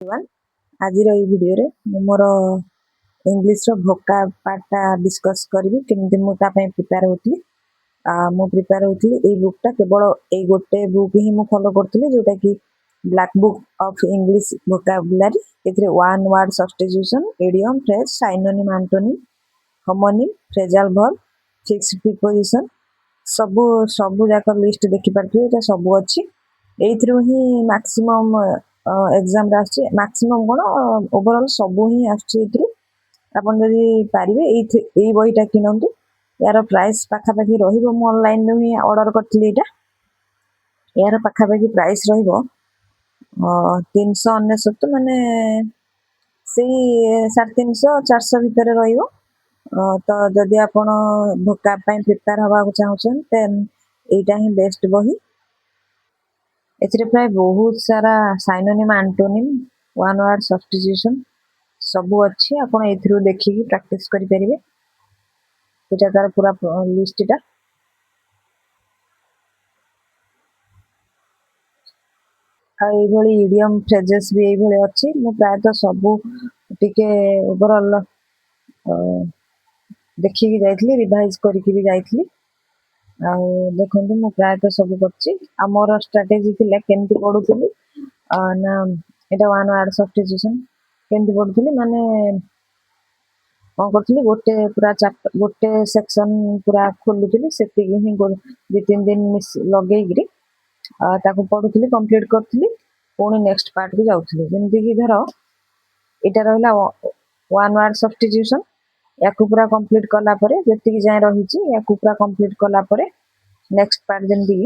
Everyone आज video रे more English रो भोका पार्टा डिस्कस करी केमती मुझे प्रिपेयर होती मु प्रिपेयर होती ए बुकटा केवल ए गोटे बुक ही मु फॉलो करथली जोटा कि black book of English vocabulary एथरे one word substitution idiom phrase synonym antonym homonym phrasal verb fixed preposition सब सब जाक लिस्ट देखि पारथि एटा सब अछि एथरो ही मैक्सिमम एग्जाम मैक्सिमम कौन ओवरऑल सब ही आपन जदि पारिबे एई बहीटा किनंतु यार प्राइस पाखापाखि रहिबो मु ऑनलाइन रे ही ऑर्डर करथली एटा यार पाखापाखि प्राइस रहिबो 399 माने सेही 350 400 भितर रहिबो तो जदि आपन भोका पई प्रिपेयर हवा को चाहछन देन एटा ही बेस्ट बही एथरे प्राय बहुत सारा synonym antonym one word substitution सब अच्छी आपन एथरो देखि प्रैक्टिस करि परिबे एटा तार पूरा लिस्टटा आई भली इडियम फ्रेजेस भी एई भली अछि मु प्राय तो सब टिके ओवरऑल देखि कि जाइथली रिवाइज करि कि भी जाइथली आ देखंतु मु प्राय तो सब करछि हमर स्ट्रेटजी थिला केमति पढुथली ना एटा वन वर्ड सब्स्टिट्यूशन केमति पढुथली माने कौन करथली गोटे पूरा चैप्टर गोटे सेक्शन पूरा खोलुथली सेति ही दो तीन दिन मिस लगे गिरी ताको पढुथली कंप्लीट करथली पुणी नेक्स्ट पार्ट को जाउथली जेमति कि धरो एटा रहला वन वर्ड सब्स्टिट्यूशन याकू पूरा कंप्लीट कला परे जेति कि जाय रहिछि याकू पूरा कंप्लीट कला परे नेक्स्ट पार्ट जेमति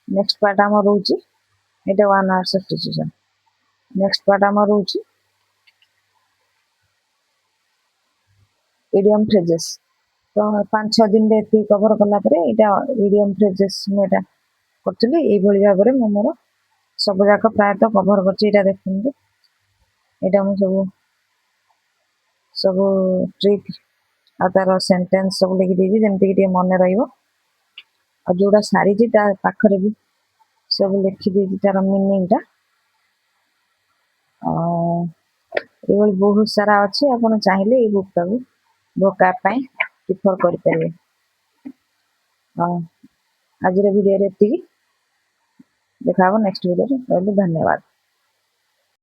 नेक्स्ट पार्ट हम रहउछि एटा one word substitution next part हम रहउछि इडियम फ्रेजेस तो 5-6 दिन रे एति कवर कला परे एटा इडियम फ्रेजेस मेटा करथली एई भली भाबरे मु मोर सब जाक प्राय तो कवर करछि एटा देखंतु एटा मु सब ट्रिक आ तार सेंटेंस सब लिखि देछि जेमति कि मन रहिबो आ जोड़ा सारी जी ता पाखरे भी सब लिखि देछि तार मीनिंग ता एवल बहुत सारा अछि आपण चाहिले ए बुक ताबू भोका पई प्रिफर करि परिबे आज रे वीडियो रे एति देखाबो नेक्स्ट वीडियो रे धन्यवाद।